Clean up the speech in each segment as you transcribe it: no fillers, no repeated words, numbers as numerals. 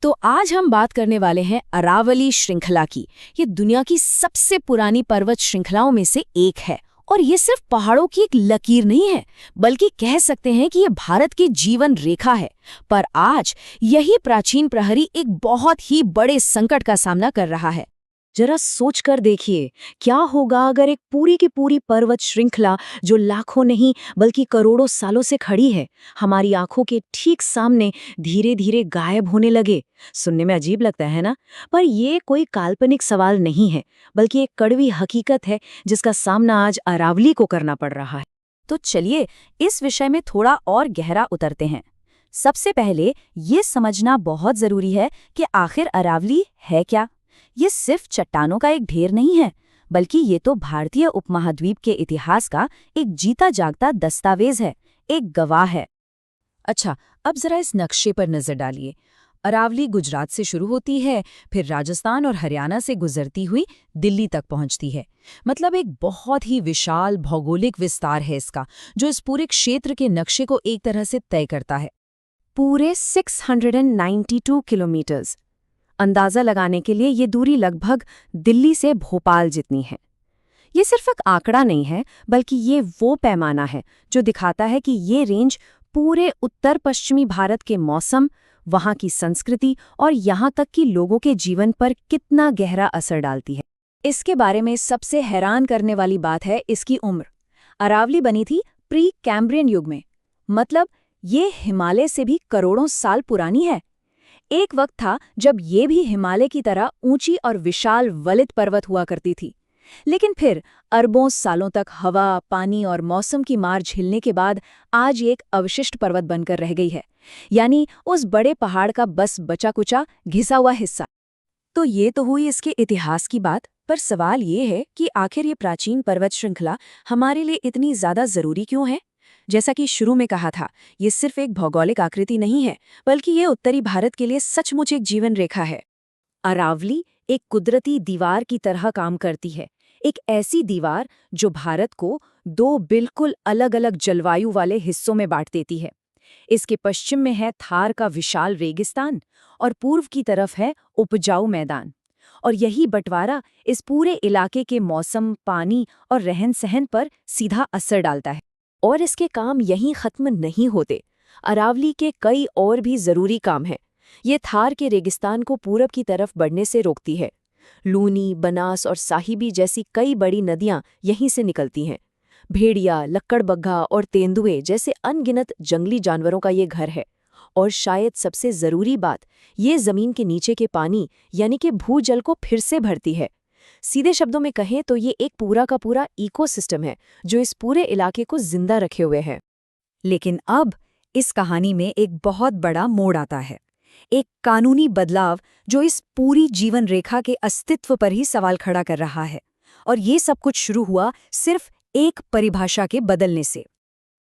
तो आज हम बात करने वाले हैं अरावली श्रृंखला की। ये दुनिया की सबसे पुरानी पर्वत श्रृंखलाओं में से एक है और ये सिर्फ पहाड़ों की एक लकीर नहीं है, बल्कि कह सकते हैं कि ये भारत की जीवन रेखा है। पर आज यही प्राचीन प्रहरी एक बहुत ही बड़े संकट का सामना कर रहा है। जरा सोच कर देखिए, क्या होगा अगर एक पूरी की पूरी पर्वत श्रृंखला जो लाखों नहीं बल्कि करोड़ों सालों से खड़ी है, हमारी आंखों के ठीक सामने धीरे धीरे गायब होने लगे। सुनने में अजीब लगता है ना, पर ये कोई काल्पनिक सवाल नहीं है, बल्कि एक कड़वी हकीकत है जिसका सामना आज अरावली को करना पड़ रहा है। तो चलिए इस विषय में थोड़ा और गहरा उतरते हैं। सबसे पहले ये समझना बहुत जरूरी है कि आखिर अरावली है क्या। ये सिर्फ चट्टानों का एक ढेर नहीं है, बल्कि ये तो भारतीय उपमहाद्वीप के इतिहास का एक जीता जागता दस्तावेज है, एक गवाह है। अच्छा, अब जरा इस नक्शे पर नजर डालिए। अरावली गुजरात से शुरू होती है, फिर राजस्थान और हरियाणा से गुजरती हुई दिल्ली तक पहुंचती है। मतलब एक बहुत ही विशाल भौगोलिक विस्तार है इसका, जो इस पूरे क्षेत्र के नक्शे को एक तरह से तय करता है। पूरे 692 किलोमीटर्स। अंदाजा लगाने के लिए ये दूरी लगभग दिल्ली से भोपाल जितनी है। ये सिर्फ एक आंकड़ा नहीं है, बल्कि ये वो पैमाना है जो दिखाता है कि ये रेंज पूरे उत्तर पश्चिमी भारत के मौसम, वहाँ की संस्कृति और यहाँ तक कि लोगों के जीवन पर कितना गहरा असर डालती है। इसके बारे में सबसे हैरान करने वाली बात है इसकी उम्र। अरावली बनी थी प्री कैम्ब्रियन युग में, मतलब ये हिमालय से भी करोड़ों साल पुरानी है। एक वक्त था जब ये भी हिमालय की तरह ऊंची और विशाल वलित पर्वत हुआ करती थी, लेकिन फिर अरबों सालों तक हवा, पानी और मौसम की मार झेलने के बाद आज ये एक अवशिष्ट पर्वत बनकर रह गई है, यानी उस बड़े पहाड़ का बस बचा कुचा घिसा हुआ हिस्सा। तो ये तो हुई इसके इतिहास की बात, पर सवाल ये है कि आखिर ये प्राचीन पर्वत श्रृंखला हमारे लिए इतनी ज्यादा जरूरी क्यों है। जैसा कि शुरू में कहा था, ये सिर्फ एक भौगोलिक आकृति नहीं है, बल्कि ये उत्तरी भारत के लिए सचमुच एक जीवन रेखा है। अरावली एक कुदरती दीवार की तरह काम करती है, एक ऐसी दीवार जो भारत को दो बिल्कुल अलग अलग जलवायु वाले हिस्सों में बांट देती है। इसके पश्चिम में है थार का विशाल रेगिस्तान और पूर्व की तरफ है उपजाऊ मैदान। और यही बंटवारा इस पूरे इलाके के मौसम, पानी और रहन सहन पर सीधा असर डालता है। और इसके काम यहीं खत्म नहीं होते। अरावली के कई और भी जरूरी काम हैं। ये थार के रेगिस्तान को पूरब की तरफ बढ़ने से रोकती है। लूनी, बनास और साहिबी जैसी कई बड़ी नदियां यहीं से निकलती हैं। भेड़िया, लक्कड़बग्घा और तेंदुए जैसे अनगिनत जंगली जानवरों का ये घर है। और शायद सबसे जरूरी बात, ये जमीन के नीचे के पानी यानी कि भूजल को फिर से भरती है। सीधे शब्दों में कहें तो ये एक पूरा का पूरा इकोसिस्टम है जो इस पूरे इलाके को जिंदा रखे हुए है। लेकिन अब इस कहानी में एक बहुत बड़ा मोड़ आता है, एक कानूनी बदलाव जो इस पूरी जीवन रेखा के अस्तित्व पर ही सवाल खड़ा कर रहा है। और ये सब कुछ शुरू हुआ सिर्फ एक परिभाषा के बदलने से।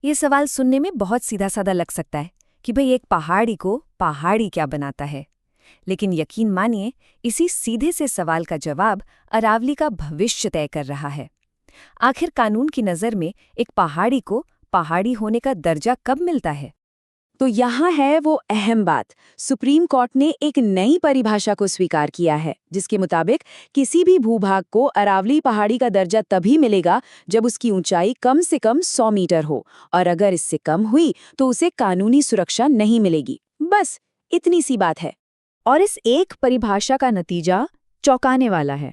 ये सवाल सुनने में बहुत सीधा साधा लग सकता है कि भाई एक पहाड़ी को पहाड़ी क्या बनाता है, लेकिन यकीन मानिए इसी सीधे से सवाल का जवाब अरावली का भविष्य तय कर रहा है। आखिर कानून की नज़र में एक पहाड़ी को पहाड़ी होने का दर्जा कब मिलता है? तो यहाँ है वो अहम बात। सुप्रीम कोर्ट ने एक नई परिभाषा को स्वीकार किया है, जिसके मुताबिक किसी भी भूभाग को अरावली पहाड़ी का दर्जा तभी मिलेगा जब उसकी ऊंचाई कम से कम 100 मीटर हो, और अगर इससे कम हुई तो उसे कानूनी सुरक्षा नहीं मिलेगी। बस इतनी सी बात है। और इस एक परिभाषा का नतीजा चौंकाने वाला है।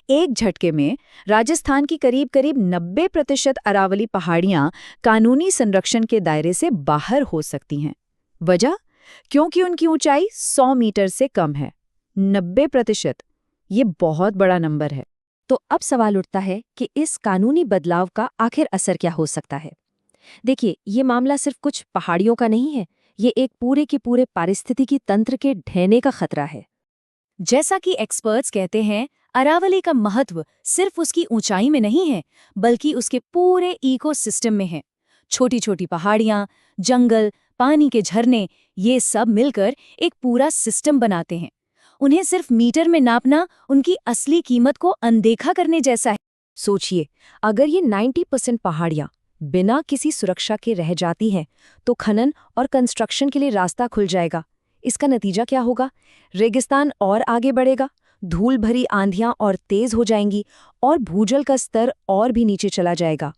एक झटके में राजस्थान की करीब 90% अरावली पहाड़ियां कानूनी संरक्षण के दायरे से बाहर हो सकती हैं। वजह? क्योंकि उनकी ऊंचाई 100 मीटर से कम है। 90%, ये बहुत बड़ा नंबर है। तो अब सवाल उठता है कि इस कानूनी बदलाव का आखिर असर क्या हो सकता है। देखिए, ये मामला सिर्फ कुछ पहाड़ियों का नहीं है, ये एक पूरे के पूरे पारिस्थितिकी तंत्र के ढहने का खतरा है। जैसा कि एक्सपर्ट्स कहते हैं, अरावली का महत्व सिर्फ उसकी ऊंचाई में नहीं है, बल्कि उसके पूरे इकोसिस्टम में है। छोटी छोटी पहाड़ियां, जंगल, पानी के झरने, ये सब मिलकर एक पूरा सिस्टम बनाते हैं। उन्हें सिर्फ मीटर में नापना उनकी असली कीमत को अनदेखा करने जैसा है। सोचिए, अगर ये 90% पहाड़ियां बिना किसी सुरक्षा के रह जाती हैं, तो खनन और कंस्ट्रक्शन के लिए रास्ता खुल जाएगा। इसका नतीजा क्या होगा? रेगिस्तान और आगे बढ़ेगा, धूल भरी आंधियां और तेज हो जाएंगी और भूजल का स्तर और भी नीचे चला जाएगा।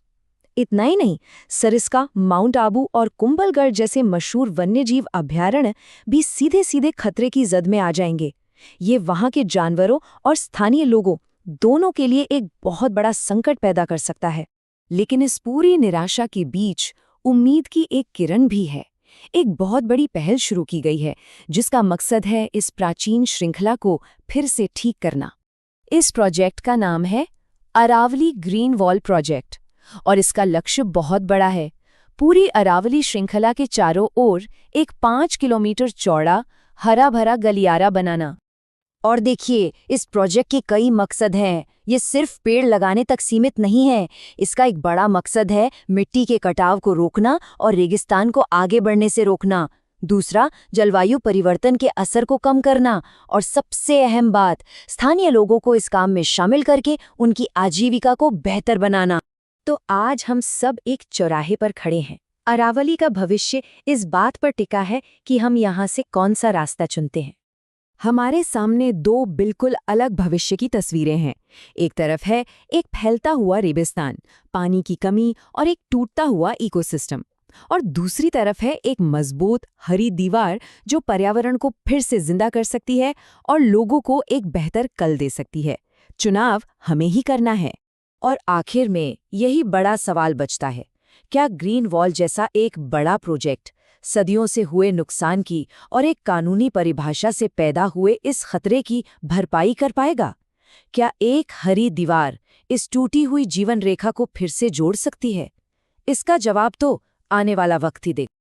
इतना ही नहीं, सरिस्का, माउंट आबू और कुंभलगढ़ जैसे मशहूर वन्यजीव अभयारण्य भी सीधे सीधे खतरे की जद में आ जाएंगे। ये वहां के जानवरों और स्थानीय लोगों दोनों के लिए एक बहुत बड़ा संकट पैदा कर सकता है। लेकिन इस पूरी निराशा के बीच उम्मीद की एक किरण भी है। एक बहुत बड़ी पहल शुरू की गई है जिसका मकसद है इस प्राचीन श्रृंखला को फिर से ठीक करना। इस प्रोजेक्ट का नाम है अरावली ग्रीन वॉल प्रोजेक्ट और इसका लक्ष्य बहुत बड़ा है। पूरी अरावली श्रृंखला के चारों ओर एक 5 किलोमीटर चौड़ा हरा भरा गलियारा बनाना। और देखिए, इस प्रोजेक्ट के कई मकसद हैं। ये सिर्फ पेड़ लगाने तक सीमित नहीं है। इसका एक बड़ा मकसद है मिट्टी के कटाव को रोकना और रेगिस्तान को आगे बढ़ने से रोकना। दूसरा, जलवायु परिवर्तन के असर को कम करना। और सबसे अहम बात, स्थानीय लोगों को इस काम में शामिल करके उनकी आजीविका को बेहतर बनाना। तो आज हम सब एक चौराहे पर खड़े हैं। अरावली का भविष्य इस बात पर टिका है कि हम यहाँ से कौन सा रास्ता चुनते हैं। हमारे सामने दो बिल्कुल अलग भविष्य की तस्वीरें हैं। एक तरफ है एक फैलता हुआ रेगिस्तान, पानी की कमी और एक टूटता हुआ इकोसिस्टम, और दूसरी तरफ है एक मजबूत हरी दीवार जो पर्यावरण को फिर से जिंदा कर सकती है और लोगों को एक बेहतर कल दे सकती है। चुनाव हमें ही करना है। और आखिर में यही बड़ा सवाल बचता है, क्या ग्रीन वॉल जैसा एक बड़ा प्रोजेक्ट सदियों से हुए नुकसान की और एक कानूनी परिभाषा से पैदा हुए इस खतरे की भरपाई कर पाएगा? क्या एक हरी दीवार इस टूटी हुई जीवन रेखा को फिर से जोड़ सकती है? इसका जवाब तो आने वाला वक्त ही देगा।